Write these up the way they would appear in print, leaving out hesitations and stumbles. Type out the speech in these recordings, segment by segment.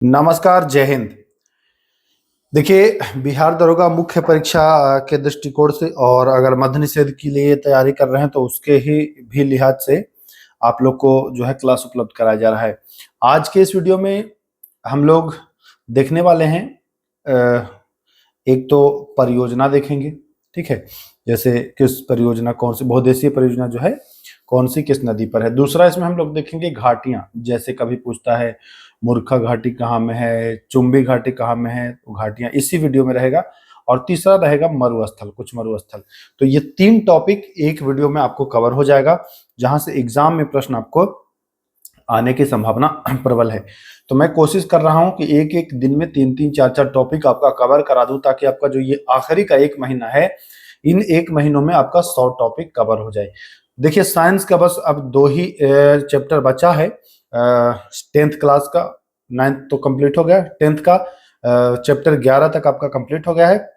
नमस्कार, जय हिंद। देखिए, बिहार दरोगा मुख्य परीक्षा के दृष्टिकोण से और अगर मद्य निषेध के लिए तैयारी कर रहे हैं तो उसके ही भी लिहाज से आप लोग को जो है क्लास उपलब्ध कराया जा रहा है। आज के इस वीडियो में हम लोग देखने वाले हैं अ, एक तो परियोजना देखेंगे, ठीक है? जैसे किस परियोजना कौन सी बहुउद्देशीय परियोजना जो है, कौन सी किस नदी पर है। दूसरा इसमें हम लोग देखेंगे घाटियाँ, जैसे कभी पूछता है मूर्खा घाटी कहाँ में है, चुम्बी घाटी कहाँ में है, तो घाटियाँ इसी वीडियो में रहेगा। और तीसरा रहेगा मरुस्थल, कुछ मरुस्थल। तो ये 3 टॉपिक एक वीडियो में आपको कवर हो जाएगा, जहाँ से एग्ज़ाम में प्रश्न आपको आने की संभावना प्रबल है। तो मैं कोशिश कर रहा हूँ कि एक-एक दिन में 3-3, 4-4 टॉपिक आपका कवर करा दूँ, ताकि आपका जो ये आखिरी का 1 महीना है, इन 1 महीनों में आपका 100 टॉपिक कवर हो जाए। देखिए, साइंस का बस अब 2 ही चैप्टर बचा है। 10th क्लास का, 9th तो कंप्लीट हो गया, 10th का चैप्टर 11 तक आपका कंप्लीट हो गया है।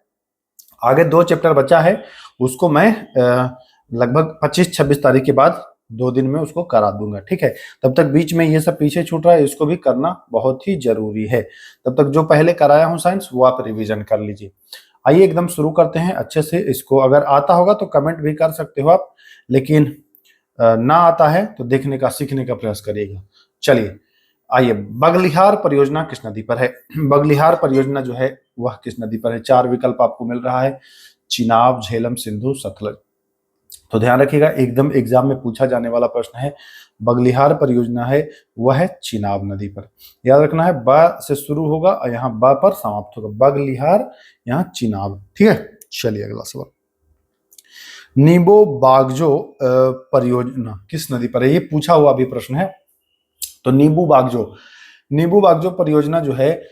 आगे 2 चैप्टर बचा है, उसको मैं लगभग 25-26 तारीख के बाद 2 दिन में उसको करा दूंगा, ठीक है? तब तक बीच में ये सब पीछे छूट रहा है, इसको भी करना बहुत ही जरूरी है। तब तक जो पहले कराया हूँ साइंस, वो आप रिवीजन कर लीजिए। आइए एकदम शुरू करते हैं अच्छे से। इसको अगर आता होगा तो कमेंट भी कर सकते हो आप, लेकिन ना आता है तो देखने का, सीखने का प्रयास करिएगा। चलिए, आइए, बगलिहार परियोजना किस नदी पर है? बगलिहार परियोजना जो है वह किस नदी पर है? 4 विकल्प आपको मिल रहा है, चिनाब, झेलम, सिंधु, सतलज। तो ध्यान रखिएगा, एकदम एग्जाम में पूछा जाने वाला प्रश्न है। बगलिहार परियोजना है वह है चिनाब नदी पर। याद रखना है, ब से शुरू होगा और यहाँ ब पर समाप्त होगा। बगलिहार, यहाँ चिनाब, ठीक है? चलिए अगला सवाल। नीबो बागजो परियोजना किस नदी पर है? ये पूछा हुआ भी प्रश्न है। तो नीबू बागजो परियोजना जो है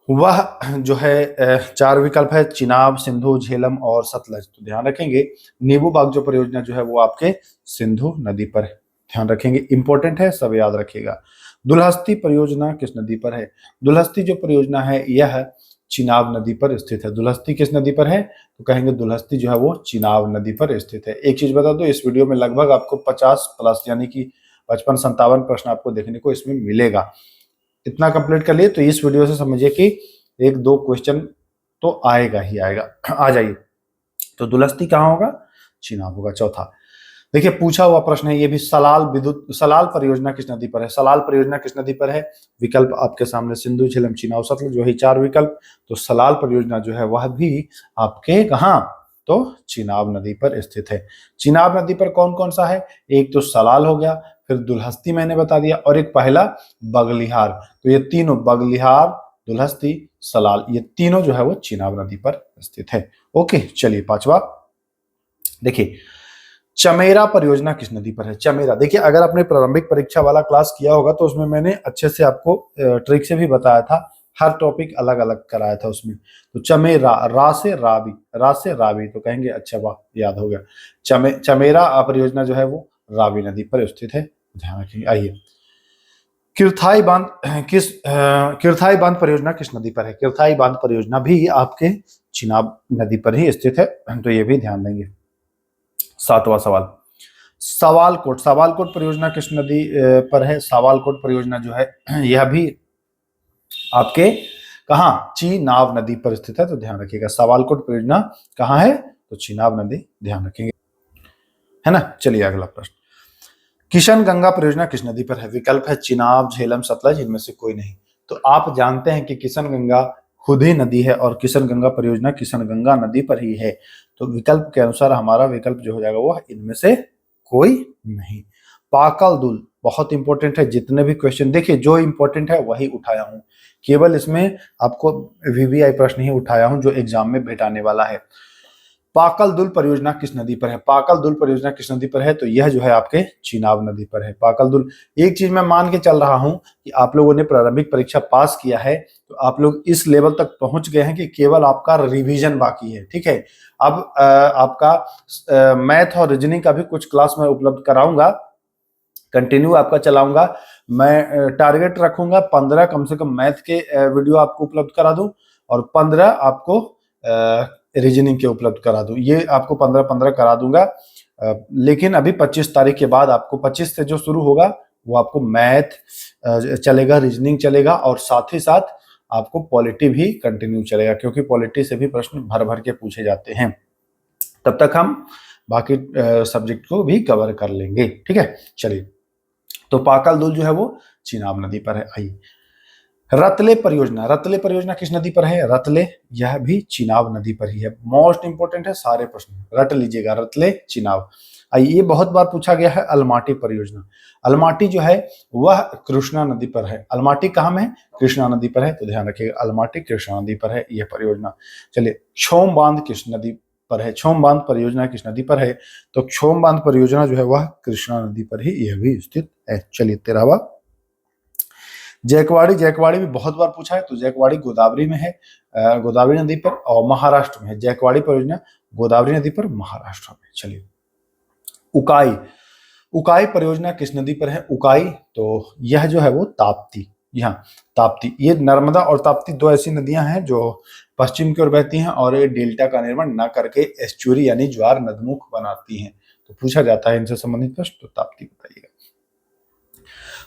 वह जो है 4 विकल्प है, चिनाब, सिंधु, झेलम और सतलज। तो ध्यान रखेंगे, नीबू बागजो परियोजना जो है वो आपके सिंधु नदी पर है। ध्यान रखेंगे, इंपॉर्टेंट है, सब याद रखिएगा। दुलहस्ती परियोजना किस नदी पर है? दुलहस्ती जो परियोजना है यह चिनाब नदी पर स्थित है। दुलहस्ती किस नदी पर है? तो कहेंगे दुलहस्ती जो है वो चिनाब नदी पर स्थित है। एक चीज बता दो, इस वीडियो में लगभग आपको 50 प्लस यानी कि 55-57 प्रश्न आपको देखने को इसमें मिलेगा। इतना कंप्लीट कर लिए तो इस वीडियो से समझिए कि 1-2 क्वेश्चन तो आएगा ही आएगा। आ जाइए, तो दुलहस्ती कहाँ होगा? चिनाब होगा। चौथा, देखिए पूछा हुआ प्रश्न है ये भी, सलाल परियोजना किस नदी पर है? सलाल परियोजना किस नदी पर है? विकल्प आपके सामने, सिंधु, झेलम, चिनाब, सतलज, वही 4 विकल्प। तो सलाल परियोजना जो है वह भी आपके कहाँ? तो चिनाब नदी पर स्थित है। चिनाब नदी पर कौन कौन सा है? एक तो सलाल हो गया, फिर दुलहस्ती मैंने बता दिया, और एक पहला बगलिहार। तो ये तीनों, बगलिहार, दुलहस्ती, सलाल, ये तीनों जो है वो चिनाब नदी पर स्थित है। ओके, चलिए पांचवा देखिए, चमेरा परियोजना किस नदी पर है? चमेरा, देखिए अगर आपने प्रारंभिक परीक्षा वाला क्लास किया होगा तो उसमें मैंने अच्छे से आपको ट्रिक से भी बताया था, हर टॉपिक अलग अलग कराया था उसमें। तो चमेरा, रा से रावी, तो कहेंगे अच्छा वाह, याद हो गया। चमेरा परियोजना जो है वो रावी नदी पर स्थित है, ध्यान रखिए। आइए, किरथाई बांध परियोजना किस नदी पर है? किरथाई बांध परियोजना भी आपके चिनाब नदी पर ही स्थित है, तो ये भी ध्यान देंगे। 7वां सवाल, सवालकोट परियोजना किस नदी पर है? सवालकोट परियोजना जो है यह भी आपके कहाँ? चिनाब नदी पर स्थित है, तो ध्यान रखिएगा। सवालकोट परियोजना कहाँ है? तो चिनाब नदी, ध्यान रखेंगे, है ना? चलिए अगला प्रश्न, किशन गंगा परियोजना किस नदी पर है? विकल्प है चिनाब, झेलम, सतलज, इनमें से कोई नहीं। तो आप जानते हैं कि किशन गंगा खुद ही नदी है और किशन गंगा परियोजना किशन गंगा नदी पर ही है। तो विकल्प के अनुसार हमारा विकल्प जो हो जाएगा वो इनमें से कोई नहीं। पाकल दुल बहुत इंपॉर्टेंट है, जितने भी क्वेश्चन देखिए जो इंपॉर्टेंट है वही उठाया हूं, केवल इसमें आपको वीवीआई प्रश्न ही उठाया हूं जो एग्जाम में भेटाने वाला है। पाकल दुल परियोजना किस नदी पर है? पाकल दुल परियोजना किस नदी पर है? तो यह जो है आपके चिनाब नदी पर है। पाकल दुल, एक चीज मैं मान के चल रहा हूं कि आप लोगों ने प्रारंभिक परीक्षा पास किया है, तो आप लोग इस लेवल तक पहुंच गए हैं कि केवल आपका रिवीजन बाकी है, ठीक है? अब आपका मैथ और रीजनिंग का भी कुछ क्लास में उपलब्ध कराऊंगा, कंटिन्यू आपका चलाऊंगा। मैं टारगेट रखूंगा 15 कम से कम मैथ के वीडियो आपको उपलब्ध करा दूं और 15 आपको रीजनिंग के उपलब्ध करा दूं। ये आपको 15-15 करा दूंगा, लेकिन अभी 25 तारीख के बाद आपको, 25 से जो शुरू होगा वो आपको मैथ चलेगा, रीजनिंग चलेगा और साथ ही साथ आपको पॉलिटी भी कंटिन्यू चलेगा, क्योंकि पॉलिटी से भी प्रश्न भर भर के पूछे जाते हैं। तब तक हम बाकी सब्जेक्ट को भी कवर कर लेंगे, ठीक है। चलिए, तो पाकल दुल जो है वो चिनाब नदी पर है। आइए, रतले परियोजना, रतले परियोजना किस नदी पर है? रतले, यह भी चिनाब नदी पर ही है। मोस्ट इंपोर्टेंट है, सारे प्रश्न रट लीजिएगा, रतले चिनाब। आइए, ये बहुत बार पूछा गया है, अलमाटी परियोजना। अलमाटी जो है वह कृष्णा नदी पर है। अलमाटी कहाँ में है? कृष्णा नदी पर है, तो ध्यान रखिएगा, अलमाटी कृष्णा नदी पर है यह परियोजना। चलिए, क्षोम बांध किस नदी पर है? क्षोम बांध परियोजना किस नदी पर है? तो क्षोम बांध परियोजना जो है वह कृष्णा नदी पर ही यह भी स्थित है। चलिए, 13वां, जैकवाड़ी, जैकवाड़ी भी बहुत बार पूछा है, तो जैकवाड़ी गोदावरी में है, गोदावरी नदी पर और महाराष्ट्र में है। जैकवाड़ी परियोजना गोदावरी नदी पर, महाराष्ट्र में। चलिए, उकाई, उकाई परियोजना किस नदी पर है? उकाई, तो यह जो है वो ताप्ती, यहाँ ताप्ती, ये नर्मदा और ताप्ती दो ऐसी नदियां हैं जो पश्चिम की ओर बहती हैं और ये डेल्टा का निर्माण न करके एस्चुरी यानी ज्वार नदमुख बनाती हैं। तो पूछा जाता है इनसे संबंधित प्रश्न, तो ताप्ती बताइएगा।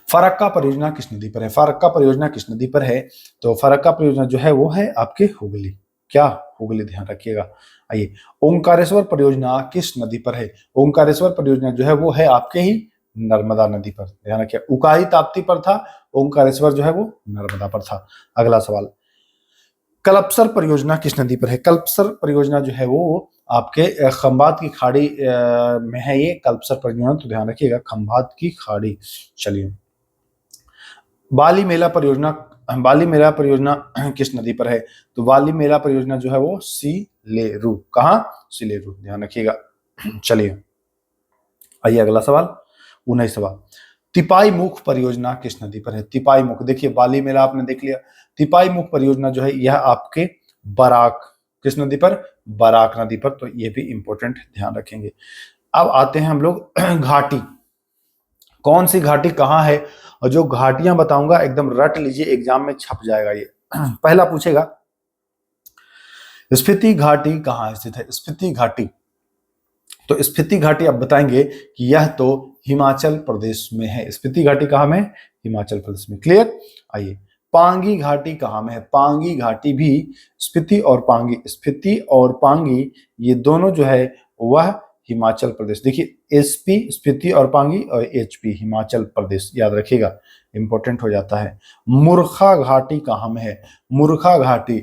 फरक्का परियोजना किस नदी पर है? फरक्का परियोजना किस नदी पर है? तो फरक्का परियोजना जो है वो है आपके हुगली, क्या? हुगली, ध्यान रखिएगा। आइए, ओंकारेश्वर परियोजना किस नदी पर है? ओंकारेश्वर परियोजना जो है वो है आपके ही नर्मदा नदी पर, ध्यान रखिए। उकाई ताप्ती पर था, ओंकारेश्वर जो है वो नर्मदा पर था। अगला सवाल, कल्पसर परियोजना किस नदी पर है? कल्पसर परियोजना जो है वो आपके खंभात की खाड़ी में है, ये कल्पसर परियोजना, तो ध्यान रखिएगा, खंभात की खाड़ी। चलिए, बाली मेला परियोजना, बाली मेला परियोजना किस नदी पर है? तो बाली मेला परियोजना जो है वो सिलेरू, कहाँ? सिलेरू, ध्यान रखिएगा। चलिए, आइए अगला सवाल, 19वां, तिपाई मुख परियोजना किस नदी पर है? तिपाई मुख, देखिए बाली मेला आपने देख लिया, तिपाई मुख परियोजना जो है यह आपके बराक, किस नदी पर? बराक नदी पर, तो ये भी इंपॉर्टेंट, ध्यान रखेंगे। अब आते हैं हम लोग घाटी, कौन सी घाटी कहाँ है? और जो घाटियां बताऊंगा एकदम रट लीजिए, एग्जाम में छप जाएगा ये। पहला पूछेगा, स्पीति घाटी कहाँ स्थित है? स्पीति घाटी, तो स्पीति घाटी आप बताएंगे कि यह तो हिमाचल प्रदेश में है। स्पीति घाटी कहाँ में? हिमाचल प्रदेश में, क्लियर। आइए, पांगी घाटी कहाँ में है? पांगी घाटी भी, स्पीति और पांगी, स्पीति और पांगी ये दोनों जो है वह हिमाचल प्रदेश। देखिए, एसपी स्पीति और पांगी और एचपी हिमाचल प्रदेश, याद रखिएगा, इंपॉर्टेंट हो जाता है। मूर्खा घाटी कहाँ में है? मूर्खा घाटी,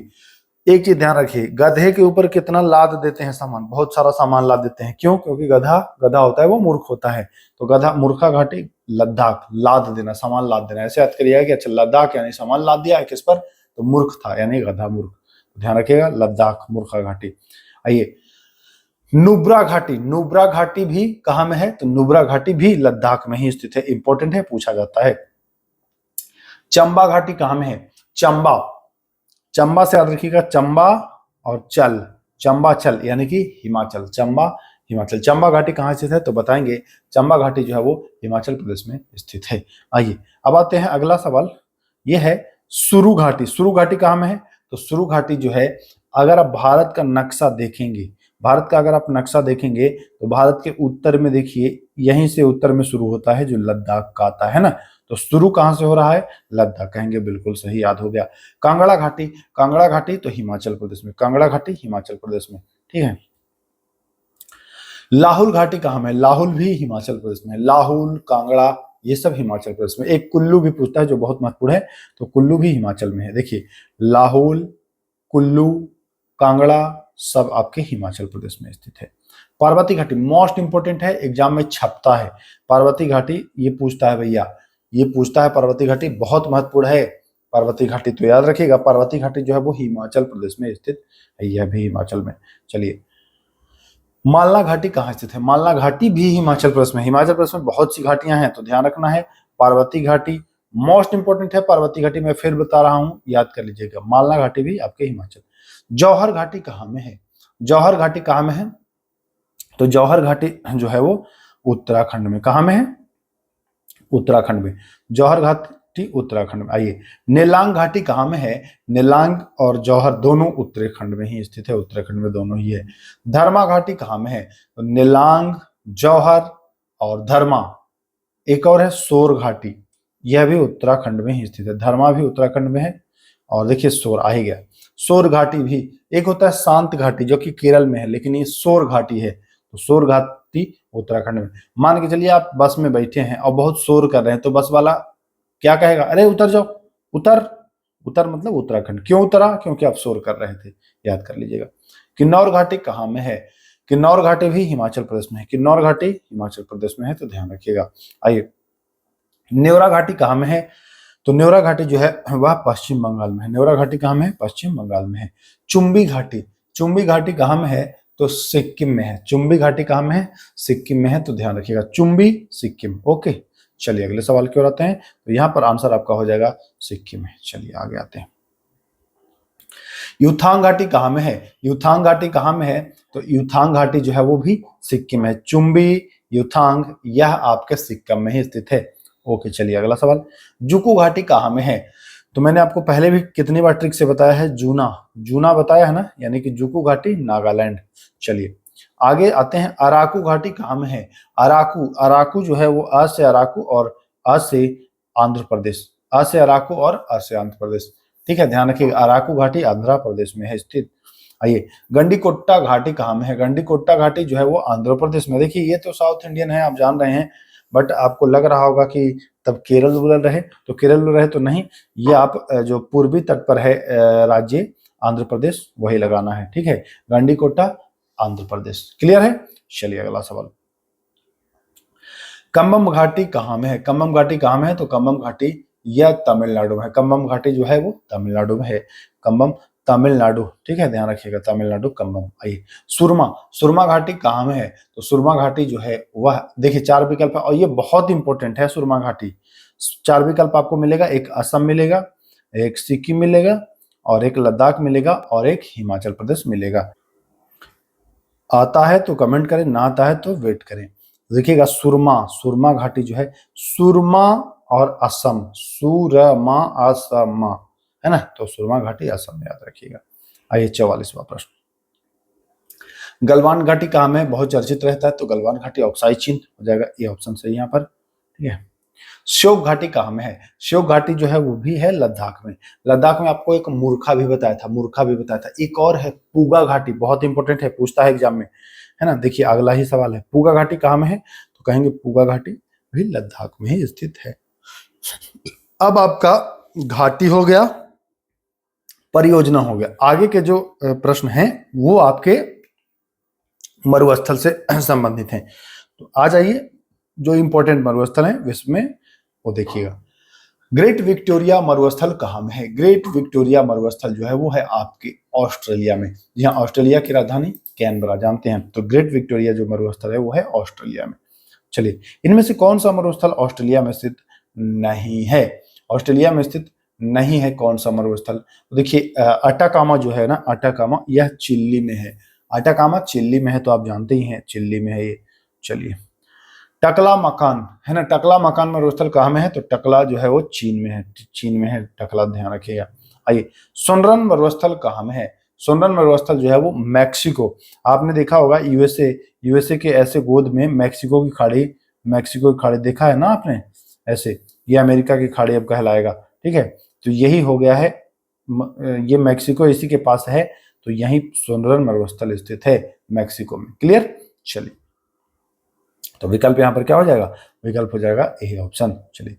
एक चीज ध्यान रखिए, गधे के ऊपर कितना लाद देते हैं सामान, बहुत सारा सामान लाद देते हैं, क्यों? क्योंकि गधा गधा होता है वो मूर्ख होता है, तो गधा, मूर्खा घाटी लद्दाख, लाद देना, सामान लाद देना, ऐसे याद करिएगा कि अच्छा लद्दाख यानी सामान लाद दिया है किस पर? तो मूर्ख था, यानी गधा मूर्ख, ध्यान रखिएगा, लद्दाख, मूर्खा घाटी। आइए, नुब्रा घाटी, नुब्रा घाटी भी कहाँ में है? तो नुब्रा घाटी भी लद्दाख में ही स्थित है, इंपॉर्टेंट है, पूछा जाता है। चंबा घाटी कहाँ में है? चंबा, चंबा से याद रखिएगा, चंबा और चल, चंबा चल यानी कि हिमाचल, चंबा हिमाचल। चंबा घाटी कहाँ स्थित है? तो बताएंगे, चंबा घाटी जो है वो हिमाचल प्रदेश में स्थित है। आइए, अब आते हैं अगला सवाल, ये है सुरु घाटी। सुरु घाटी कहाँ में है? तो सुरु घाटी जो है, अगर आप भारत का नक्शा देखेंगे, भारत का अगर आप नक्शा देखेंगे तो भारत के उत्तर में देखिए, यहीं से उत्तर में शुरू होता है जो लद्दाख का आता है ना, तो शुरू कहां से हो रहा है? लद्दाख, कहेंगे बिल्कुल सही, याद हो गया। कांगड़ा घाटी, कांगड़ा घाटी तो हिमाचल प्रदेश में, कांगड़ा घाटी हिमाचल प्रदेश में, ठीक है। लाहौल घाटी कहाँ में? लाहौल भी हिमाचल प्रदेश में, लाहौल, कांगड़ा ये सब हिमाचल प्रदेश में। एक कुल्लू भी पूछता है जो बहुत महत्वपूर्ण है, तो कुल्लू भी हिमाचल में है। देखिए, लाहौल, कुल्लू, कांगड़ा सब आपके हिमाचल प्रदेश में स्थित है। पार्वती घाटी मोस्ट इंपोर्टेंट है, एग्जाम में छपता है, पार्वती घाटी ये पूछता है भैया, ये पूछता है, पार्वती घाटी बहुत महत्वपूर्ण है। पार्वती घाटी तो याद रखिएगा, पार्वती घाटी जो है वो हिमाचल प्रदेश में स्थित है, यह भी हिमाचल में। चलिए, मालना घाटी कहाँ स्थित है? मालना घाटी भी हिमाचल प्रदेश में, हिमाचल प्रदेश में बहुत सी घाटियां हैं, तो ध्यान रखना है। पार्वती घाटी मोस्ट इंपोर्टेंट है, पार्वती घाटी मैं फिर बता रहा हूं, याद कर लीजिएगा। मालना घाटी भी आपके हिमाचल। जौहर घाटी कहाँ में है? जौहर घाटी कहाँ में है? तो जौहर घाटी जो है वो उत्तराखंड में, कहाँ में है? उत्तराखंड में, जौहर घाटी उत्तराखंड में। आइए, नेलांग घाटी कहाँ में है? नेलांग और जौहर दोनों उत्तराखंड में ही स्थित है, उत्तराखंड में दोनों ही है। धर्मा घाटी कहाँ में है? तो नेलांग, जौहर और धर्मा एक और है सोर घाटी, यह भी उत्तराखंड में ही स्थित है। धर्मा भी उत्तराखंड में है, और देखिए सोर आ ही गया। सोर घाटी भी, एक होता है शांत घाटी जो कि केरल में है, लेकिन ये सोर घाटी है, तो सोर घाटी उत्तराखंड में। मान के चलिए आप बस में बैठे हैं और बहुत शोर कर रहे हैं, तो बस वाला क्या कहेगा, अरे उतर जाओ, उतर। उतर मतलब उत्तराखंड। क्यों उतरा, क्योंकि आप शोर कर रहे थे, याद कर लीजिएगा। किन्नौर घाटी कहाँ में है, किन्नौर घाटी भी हिमाचल प्रदेश में है, किन्नौर घाटी हिमाचल प्रदेश में है, तो ध्यान रखिएगा। आइए, न्योरा घाटी कहाँ में है, तो न्योरा घाटी जो है वह पश्चिम बंगाल में है। न्योरा घाटी कहाँ में है, पश्चिम बंगाल में है। चुम्बी घाटी, चुम्बी घाटी कहाँ में है, तो सिक्किम में है। चुम्बी घाटी कहाँ में है, सिक्किम में है, तो ध्यान रखिएगा, चुम्बी सिक्किम। ओके, चलिए अगले सवाल की ओर आते हैं। तो यहाँ पर आंसर आपका हो जाएगा सिक्किम है। चलिए आगे आते हैं। युथांग घाटी कहाँ में है, युथांग घाटी कहाँ में है, तो युथांग घाटी जो है वो भी सिक्किम है। चुम्बी, युथांग, यह आपके सिक्किम में ही स्थित है। ओके, चलिए अगला सवाल। जुकू घाटी कहाँ में है, तो मैंने आपको पहले भी कितनी बार ट्रिक से बताया है, जूना, जूना बताया है ना, यानी कि जुकू घाटी नागालैंड। चलिए आगे आते हैं। अराकू घाटी कहाँ में है, अराकू, अराकू जो है वो आ से अराकू और आ से आंध्र प्रदेश, आ से अराकू और आ से आंध्र प्रदेश। ठीक है, ध्यान रखिएगा, अराकू घाटी आंध्र प्रदेश में है स्थित। आइए, गंडीकोट्टा घाटी कहाँ में है, गंडीकोट्टा घाटी जो है वो आंध्र प्रदेश में। देखिए ये तो साउथ इंडियन है, आप जान रहे हैं, बट आपको लग रहा होगा कि तब केरल उरल रहे, तो केरल रहे तो नहीं, ये आप जो पूर्वी तट पर है राज्य आंध्र प्रदेश, वही लगाना है। ठीक है, गंडीकोट्टा आंध्र प्रदेश। क्लियर है। चलिए अगला सवाल। कम्बम घाटी कहाँ में है, कम्बम घाटी कहाँ में है, तो कम्बम घाटी यह तमिलनाडु में है। कम्बम घाटी जो है वो तमिलनाडु में है, कम्बम तमिलनाडु। ठीक है, ध्यान रखिएगा, तमिलनाडु कम्बम। आइए, सुरमा, सुरमा घाटी कहाँ में है, तो सुरमा घाटी जो है वह, देखिए 4 विकल्प है और ये बहुत इंपॉर्टेंट है। सुरमा घाटी 4 विकल्प आपको मिलेगा, एक असम मिलेगा, एक सिक्किम मिलेगा, और एक लद्दाख मिलेगा, और एक हिमाचल प्रदेश मिलेगा। आता है तो कमेंट करें, ना आता है तो वेट करें। देखिएगा, सुरमा, सुरमा घाटी जो है, सुरमा और असम, सुरमा असम है ना, तो सुरमा घाटी असम में, याद रखिएगा। आइए 44वां प्रश्न। गलवान घाटी कहाँ में बहुत चर्चित रहता है, तो गलवान घाटी ऑक्साइड चिन्ह हो जाएगा, ये ऑप्शन सही यहाँ पर। ठीक है, श्योक घाटी कहाँ में है, श्योक घाटी जो है वो भी है लद्दाख में। लद्दाख में आपको एक मूर्खा भी बताया था, मूर्खा भी बताया था। एक और है पूगा घाटी, बहुत इंपॉर्टेंट है, पूछता है एग्जाम में, है ना। देखिए अगला ही सवाल है, पूगा घाटी कहाँ में है, तो कहेंगे पूगा घाटी भी लद्दाख में ही स्थित है। अब आपका घाटी हो गया, परियोजना हो गया। आगे के जो प्रश्न हैं वो आपके मरुस्थल से संबंधित हैं। तो आ जाइए, जो इंपॉर्टेंट मरुस्थल है विश्व में वो देखिएगा। ग्रेट विक्टोरिया मरुस्थल कहाँ में है, ग्रेट विक्टोरिया मरुस्थल जो है वो है आपके ऑस्ट्रेलिया में। यहाँ ऑस्ट्रेलिया की राजधानी कैनबरा, जानते हैं, तो ग्रेट विक्टोरिया जो मरुस्थल है वो है ऑस्ट्रेलिया में। चलिए, इनमें से कौन सा मरुस्थल ऑस्ट्रेलिया में स्थित नहीं है, ऑस्ट्रेलिया में स्थित नहीं है कौन सा मरुस्थल, तो देखिए अटाकामा जो है ना, अटाकामा यह चिल्ली में है, अटाकामा चिल्ली में है, तो आप जानते ही हैं चिल्ली में है ये। चलिए, टकला मकान है ना, टकला मकान मरुस्थल कहाँ में है, तो टकला जो है वो चीन में है, चीन में है टकला, ध्यान रखिएगा। आइए, सुनरन मरुस्थल कहाँ में है, सुनरन मरुस्थल जो है वो मैक्सिको। आपने देखा होगा यूएसए, यूएसए के ऐसे गोद में मैक्सिको की खाड़ी, मैक्सिको की खाड़ी देखा है ना आपने ऐसे, ये अमेरिका की खाड़ी अब कहलाएगा। ठीक है, तो यही हो गया है, ये मैक्सिको इसी के पास है, तो यही सुनरन मरुस्थल स्थित है मैक्सिको में। क्लियर। चलिए, तो विकल्प यहां पर क्या हो जाएगा, विकल्प हो जाएगा ए ऑप्शन। चलिए,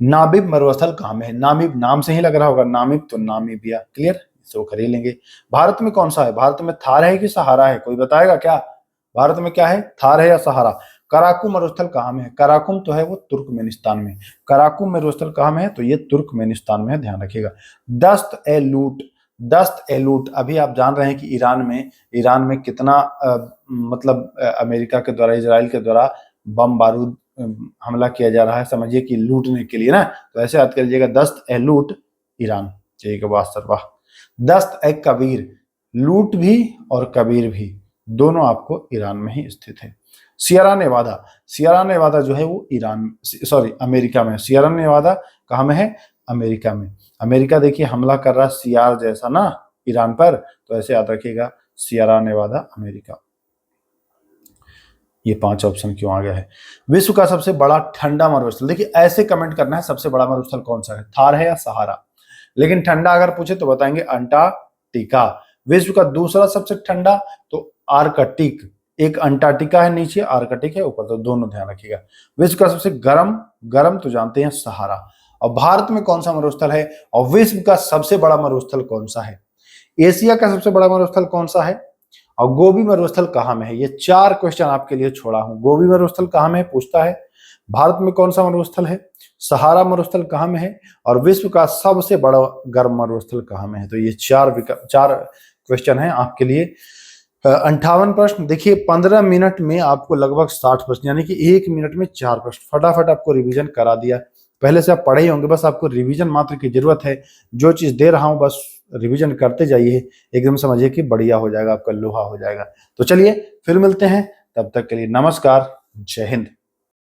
नामिब मरुस्थल कहाँ में है, नामिब नाम से ही लग रहा होगा, नामिब तो नामीबिया। क्लियर, इसको कर ही लेंगे। भारत में कौन सा है, भारत में थार है कि सहारा है, कोई बताएगा क्या, भारत में क्या है, थार है या सहारा। कराकू मरुस्थल कहाँ में है, कराकुम तो है वो तुर्कमेनिस्तान में, कराकू मरुस्थल कहाँ में है, तो ये तुर्कमेनिस्तान में है, ध्यान रखिएगा। दस्त ए लूट, दस्त ए लूट, अभी आप जान रहे हैं कि ईरान में कितना मतलब अमेरिका के द्वारा, इजराइल के द्वारा बम बारूद हमला किया जा रहा है, समझिए कि लूटने के लिए ना, तो ऐसे याद कर लीजिएगा, दस्त ए लूट ईरान। ठीक है, वाह। दस्त ए कबीर, लूट भी और कबीर भी दोनों आपको ईरान में ही स्थित है। सियरा नेवादा, सियरा नेवादा जो है वो ईरान, सॉरी अमेरिका में, सियरा नेवादा कहाँ में है, अमेरिका में। अमेरिका देखिए हमला कर रहा है सियार जैसा ना ईरान पर, तो ऐसे याद रखिएगा, सियरा नेवादा अमेरिका। ये 5 ऑप्शन क्यों आ गया है? विश्व का सबसे बड़ा ठंडा मरुस्थल, देखिए ऐसे कमेंट करना है सबसे बड़ा मरुस्थल कौन सा है, थार है या सहारा। लेकिन ठंडा अगर पूछे तो बताएंगे अंटार्कटिका। विश्व का दूसरा सबसे ठंडा तो आर्कटिक, एक अंटार्कटिका है नीचे, आर्कटिक है ऊपर, तो दोनों ध्यान रखिएगा। विश्व का सबसे गर्म गर्म तो जानते हैं सहारा। और भारत में कौन सा मरुस्थल है, और विश्व का सबसे बड़ा मरुस्थल कौन सा है, एशिया का सबसे बड़ा मरुस्थल कौन सा है, और गोबी मरुस्थल कहाँ में है। ये 4 क्वेश्चन आपके लिए छोड़ा हूं। गोबी मरुस्थल कहाँ में है पूछता है, भारत में कौन सा मरुस्थल है, सहारा मरुस्थल कहाँ में है, और विश्व का सबसे बड़ा गर्म मरुस्थल कहाँ में है। तो ये 4 क्वेश्चन है आपके लिए। 58 प्रश्न। देखिए 15 मिनट में आपको लगभग 60 प्रश्न, यानी कि 1 मिनट में 4 प्रश्न फटाफट आपको रिवीजन करा दिया। पहले से आप पढ़े ही होंगे, बस आपको रिवीजन मात्र की जरूरत है। जो चीज दे रहा हूं बस रिवीजन करते जाइए, एकदम समझिए कि बढ़िया हो जाएगा, आपका लोहा हो जाएगा। तो चलिए फिर मिलते हैं, तब तक के लिए नमस्कार, जय हिंद।